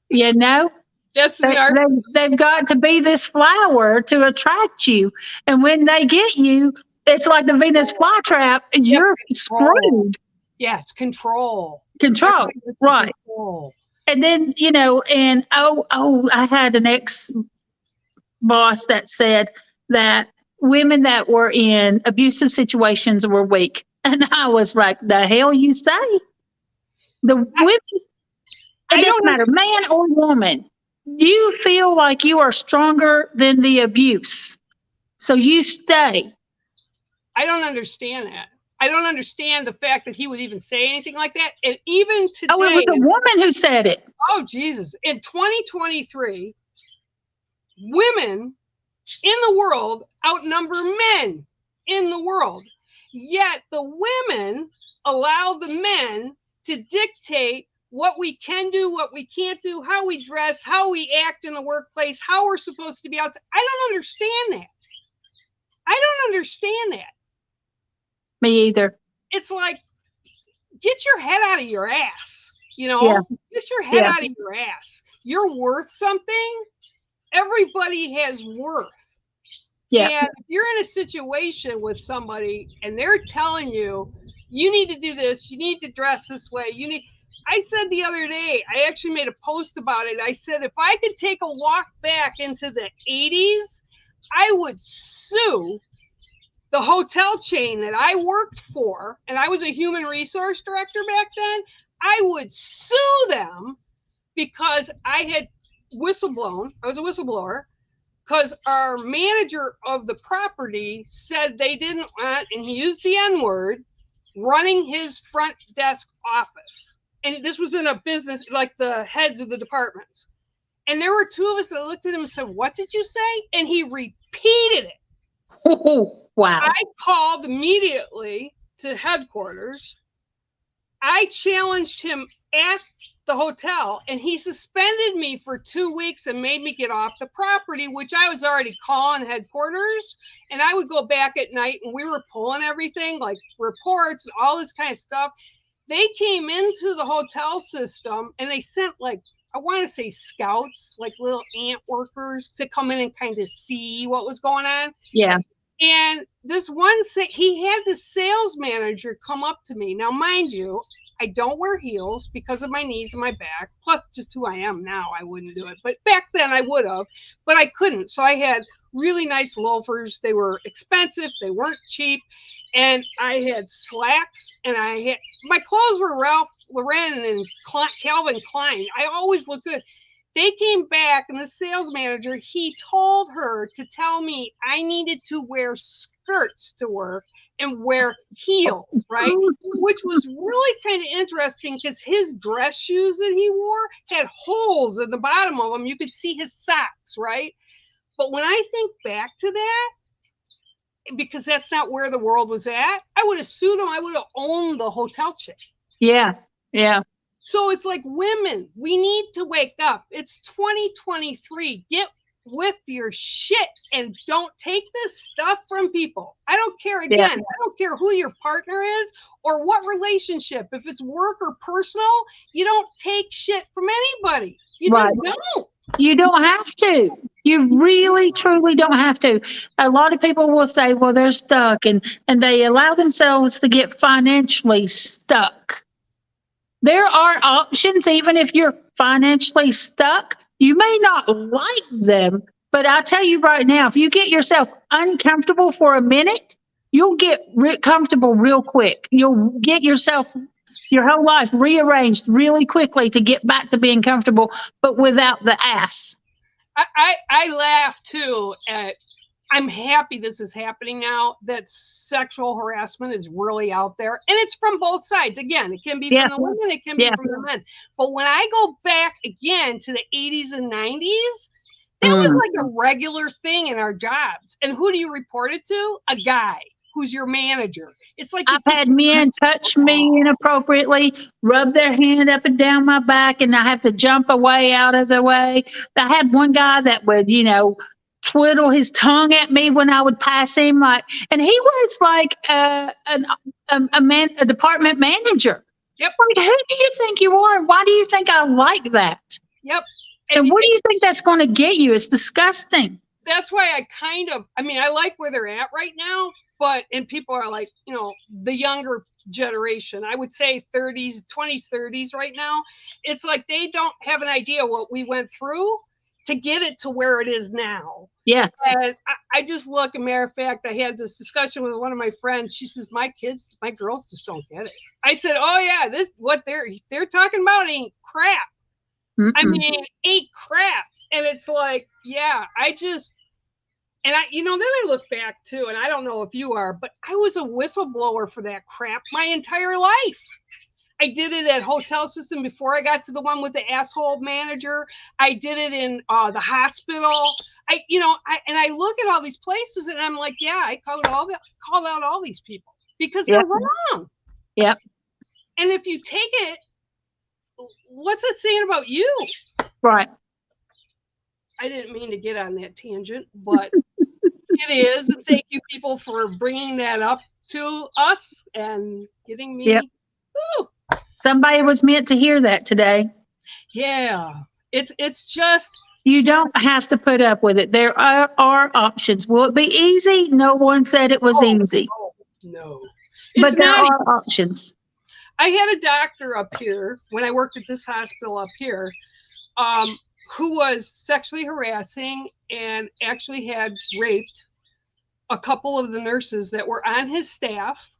You know? They've got to be this flower to attract you. And when they get you, it's like the Venus flytrap, and you're screwed. Yeah, it's control. Control, right. Control. And then, you know, and I had an ex-boss that said that women that were in abusive situations were weak. And I was like, the hell you say? The women, it doesn't matter, man or woman, you feel like you are stronger than the abuse. So you stay. I don't understand that. I don't understand the fact that he would even say anything like that. And even today. Oh, it was a woman who said it. Oh, Jesus. In 2023, women in the world outnumber men in the world. Yet the women allow the men to dictate what we can do, what we can't do, how we dress, how we act in the workplace, how we're supposed to be outside. I don't understand that. I don't understand that. Me either. It's like, get your head out of your ass, you know? Get your head out of your ass. You're worth something. Everybody has worth. Yeah. And if you're in a situation with somebody and they're telling you, you need to do this, you need to dress this way, I said the other day, I actually made a post about it. I said, if I could take a walk back into the 80s, I would sue the hotel chain that I worked for, and I was a human resource director back then. I would sue them because I had whistleblown. I was a whistleblower because our manager of the property said they didn't want, and he used the N-word, running his front desk office. And this was in a business, like the heads of the departments. And there were two of us that looked at him and said, "What did you say?" And he repeated it. Wow. I called immediately to headquarters. I challenged him at the hotel, and he suspended me for 2 weeks and made me get off the property, which I was already calling headquarters. And I would go back at night, and we were pulling everything, like reports and all this kind of stuff. They came into the hotel system, and they sent, like, I want to say scouts, like little ant workers, to come in and kind of see what was going on. Yeah. And this one, he had the sales manager come up to me. Now, mind you, I don't wear heels because of my knees and my back. Plus, just who I am now, I wouldn't do it. But back then, I would have. But I couldn't. So I had really nice loafers. They were expensive. They weren't cheap. And I had slacks. And my clothes were Ralph Lauren and Calvin Klein. I always look good. They came back, and the sales manager, he told her to tell me I needed to wear skirts to work and wear heels, right? Which was really kind of interesting because his dress shoes that he wore had holes at the bottom of them. You could see his socks, right? But when I think back to that, because that's not where the world was at, I would have sued him. I would have owned the hotel chain. Yeah, yeah. So it's like, women, we need to wake up. It's 2023. Get with your shit and don't take this stuff from people. I don't care. Again, I don't care who your partner is or what relationship. If it's work or personal, you don't take shit from anybody. You just don't. You don't have to. You really, truly don't have to. A lot of people will say, well, they're stuck, and they allow themselves to get financially stuck. There are options, even if you're financially stuck. You may not like them, but I'll tell you right now, if you get yourself uncomfortable for a minute, you'll get comfortable real quick. You'll get yourself, your whole life rearranged really quickly to get back to being comfortable, but without the ass. I laugh too at, I'm happy this is happening now, that sexual harassment is really out there. And it's from both sides. Again, it can be from the women, it can be from the men. But when I go back again to the 80s and 90s, that was like a regular thing in our jobs. And who do you report it to? A guy who's your manager. It's like I've had men touch me inappropriately, rub their hand up and down my back, and I have to jump away out of the way. I had one guy that would, twiddle his tongue at me when I would pass him, and he was like a department manager. Yep. Like, who do you think you are? Why do you think I like that? Yep. And what do you think that's going to get you? It's disgusting. That's why I like where they're at right now, and people are like, the younger generation, I would say 30s, 20s, 30s right now. It's like they don't have an idea what we went through to get it to where it is now. Yeah. And I just look, a matter of fact, I had this discussion with one of my friends. She says, my girls just don't get it. I said, oh yeah, what they're talking about ain't crap. Mm-mm. I mean, ain't crap. And it's like, yeah, then I look back too, and I don't know if you are, but I was a whistleblower for that crap my entire life. I did it at hotel system before I got to the one with the asshole manager. I did it in the hospital. I look at all these places and I'm like, yeah, I called out all these people because they're wrong. Yeah. And if you take it, what's it saying about you? Right. I didn't mean to get on that tangent, but it is. And thank you, people, for bringing that up to us and getting me. Yep. Somebody was meant to hear that today. Yeah. It's just. You don't have to put up with it. There are options. Will it be easy? No one said it was easy. No. But there are options. I had a doctor up here when I worked at this hospital up here, who was sexually harassing and actually had raped a couple of the nurses that were on his staff.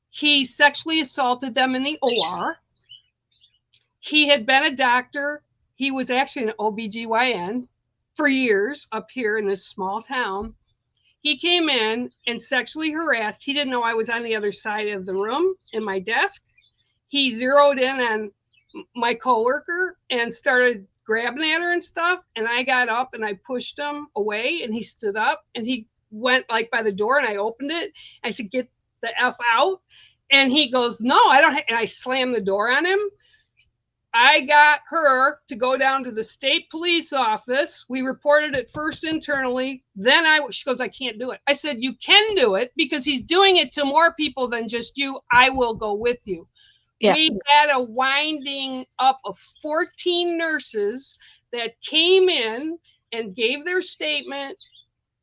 He sexually assaulted them in the OR. He had been a doctor. He was actually an OBGYN for years up here in this small town. He came in and sexually harassed. He didn't know I was on the other side of the room in my desk. He zeroed in on my coworker and started grabbing at her and stuff. And I got up and I pushed him away and he stood up and he went like by the door and I opened it. I said, get the F out. And he goes, no, I don't. And I slammed the door on him. I got her to go down to the state police office. We reported it first internally. Then she goes, I can't do it. I said, you can do it because he's doing it to more people than just you. I will go with you. Yeah. We had a winding up of 14 nurses that came in and gave their statement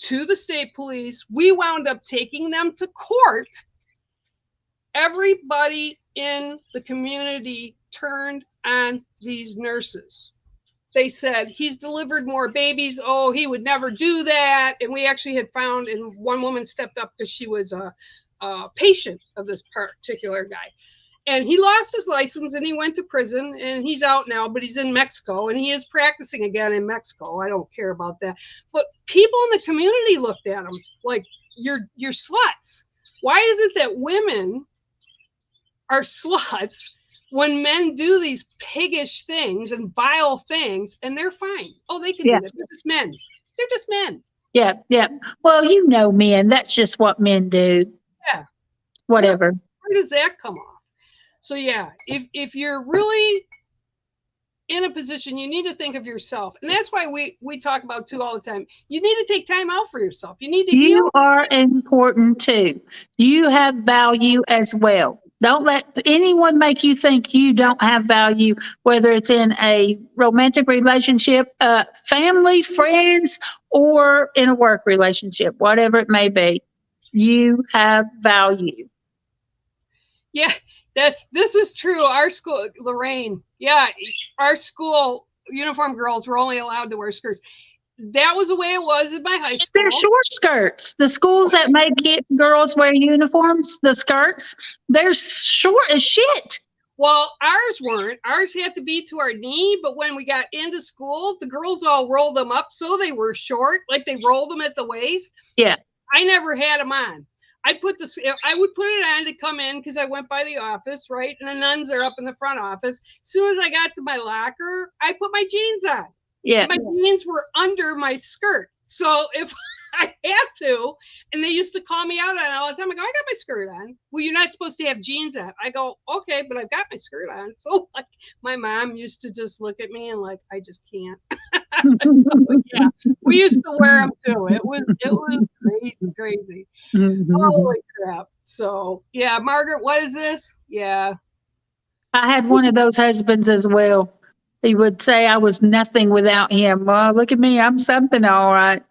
to the state police. We wound up taking them to court. Everybody in the community turned on these nurses. They said, he's delivered more babies. Oh, he would never do that. And we actually had found, and one woman stepped up because she was a patient of this particular guy. And he lost his license and he went to prison and he's out now, but he's in Mexico and he is practicing again in Mexico. I don't care about that. But people in the community looked at him like, you're sluts. Why is it that women are sluts when men do these piggish things and vile things and they're fine? Oh, they can do that. They're just men. They're just men. Yeah, yeah. Well, men, that's just what men do. Yeah. Whatever. Where does that come off? So yeah, if you're really in a position, you need to think of yourself. And that's why we talk about too all the time. You need to take time out for yourself. You need to heal. You are important too. You have value as well. Don't let anyone make you think you don't have value, whether it's in a romantic relationship, family, friends, or in a work relationship, whatever it may be. You have value. Yeah, this is true. Our school, Lorraine, yeah, our school uniform girls were only allowed to wear skirts. That was the way it was in my high school. They're short skirts. The schools that make girls wear uniforms, the skirts, they're short as shit. Well, ours weren't. Ours had to be to our knee, but when we got into school, the girls all rolled them up so they were short, like they rolled them at the waist. Yeah. I never had them on. I would put it on to come in because I went by the office, right? And the nuns are up in the front office. As soon as I got to my locker, I put my jeans on. Yeah. My jeans were under my skirt. So if I had to, and they used to call me out on it all the time, I go, I got my skirt on. Well, you're not supposed to have jeans on. I go, okay, but I've got my skirt on. So like my mom used to just look at me and like, I just can't. So, yeah, we used to wear them too. It was crazy. Mm-hmm. Holy crap. So yeah, Margaret, what is this? Yeah. I had one of those husbands as well. He would say I was nothing without him. Well, look at me. I'm something all right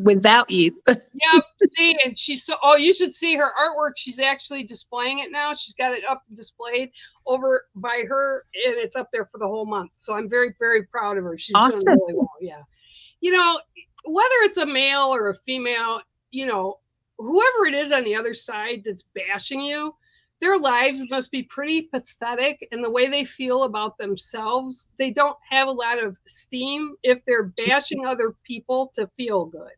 without you. Yep. See, and she's you should see her artwork. She's actually displaying it now. She's got it up displayed over by her, and it's up there for the whole month. So I'm very, very proud of her. She's awesome. doing really well. Yeah. You know, whether it's a male or a female, you know, whoever it is on the other side that's bashing you, their lives must be pretty pathetic, and the way they feel about themselves, they don't have a lot of esteem if they're bashing other people to feel good.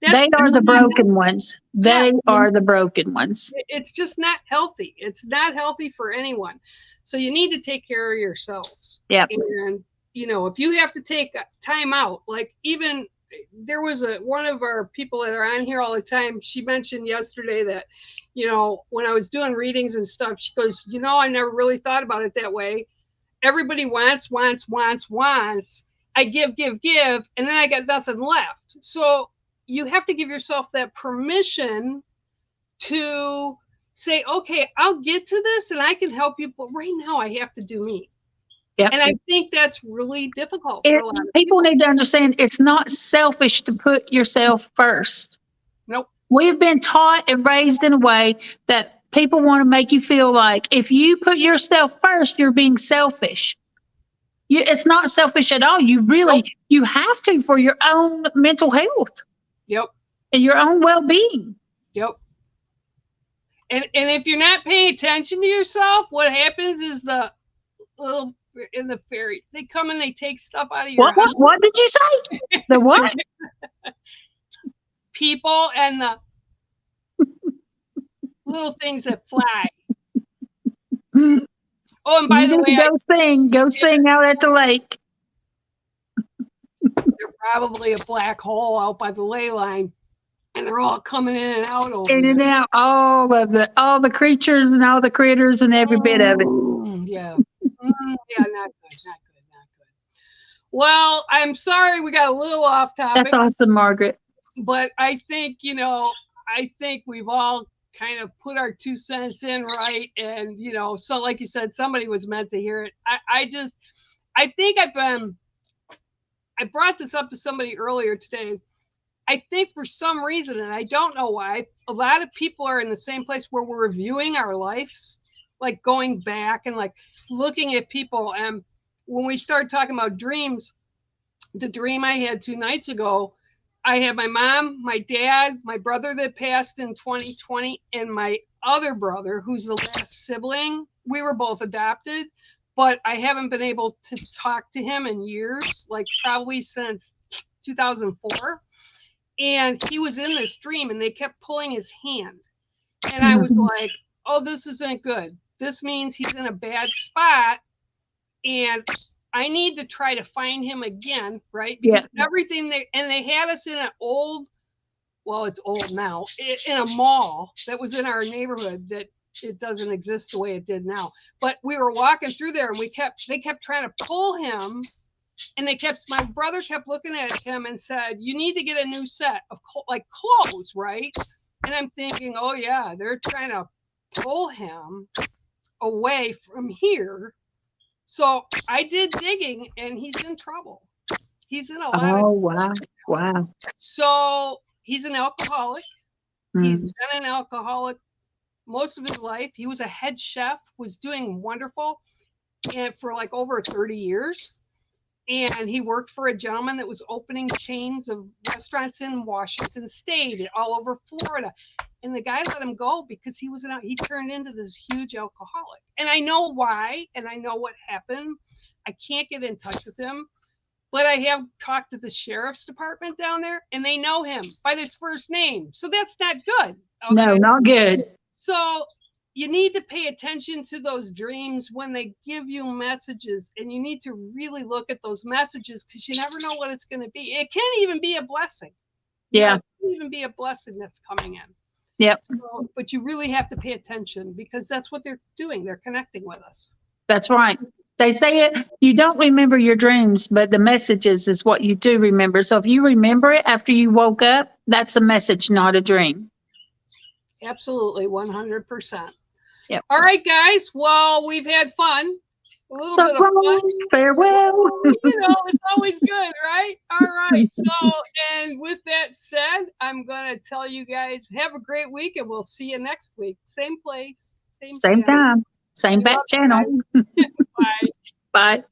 They are the broken ones. They are the broken ones. It's just not healthy. It's not healthy for anyone. So you need to take care of yourselves. Yeah. And, you know, if you have to take time out, like even there was one of our people that are on here all the time, she mentioned yesterday that, you know, when I was doing readings and stuff, she goes, you know, I never really thought about it that way. Everybody wants. I give, and then I got nothing left. So you have to give yourself that permission to say, okay, I'll get to this and I can help you, but right now I have to do me. Yep. And I think that's really difficult for a lot of people. Need to understand it's not selfish to put yourself first. Nope. We've been taught and raised in a way that people want to make you feel like if you put yourself first, you're being selfish. It's not selfish at all. You really, you have to for your own mental health. Yep. And your own well-being. Yep. And if you're not paying attention to yourself, what happens is the little in the fairy, they come and they take stuff out of your house. What did you say? The what? People and the little things that fly. Oh, and by the way, go sing out at the lake. They're probably a black hole out by the ley line, and they're all coming in and out over in and out, all the creatures and all the critters and every bit of it. Yeah. Yeah, not good. Well, I'm sorry we got a little off topic. That's awesome, Margaret. But I think, you know, we've all kind of put our 2 cents in, right? And, you know, so like you said, somebody was meant to hear it. I think I brought this up to somebody earlier today. I think for some reason, and I don't know why, a lot of people are in the same place where we're reviewing our lives, like going back and like looking at people. And when we started talking about dreams, the dream I had 2 nights ago, I had my mom, my dad, my brother that passed in 2020, and my other brother, who's the last sibling. We were both adopted, but I haven't been able to talk to him in years, like probably since 2004. And he was in this dream and they kept pulling his hand. And I was like, oh, this isn't good. This means he's in a bad spot. And I need to try to find him again, right? Because everything they had us in an old, well, it's old now, in a mall that was in our neighborhood that it doesn't exist the way it did now. But we were walking through there and they kept trying to pull him. And my brother kept looking at him and said, you need to get a new set of clothes, right? And I'm thinking, oh yeah, they're trying to pull him. away from here. So I did digging, and he's in trouble. He's in a lot of Oh, wow. Wow. So he's an alcoholic. He's Mm. been an alcoholic most of his life. He was a head chef, was doing wonderful, and for like over 30 years. And he worked for a gentleman that was opening chains of restaurants in Washington State and all over Florida. And the guy let him go because he turned into this huge alcoholic. And I know why, and I know what happened. I can't get in touch with him, but I have talked to the sheriff's department down there, and they know him by his first name. So that's not good. Okay? No, not good. So you need to pay attention to those dreams when they give you messages, and you need to really look at those messages because you never know what it's going to be. It can even be a blessing. Yeah. It can even be a blessing that's coming in. Yep. So, but you really have to pay attention because that's what they're doing. They're connecting with us. That's right. They say it, you don't remember your dreams, but the messages is what you do remember. So if you remember it after you woke up, that's a message, not a dream. Absolutely, 100%. Yep. All right, guys. Well, we've had fun. A little bit of fun. Farewell. It's always good, right? All right. So, and with that said, I'm going to tell you guys, have a great week, and we'll see you next week. Same place, same Same time, same back channel. Bye. Bye.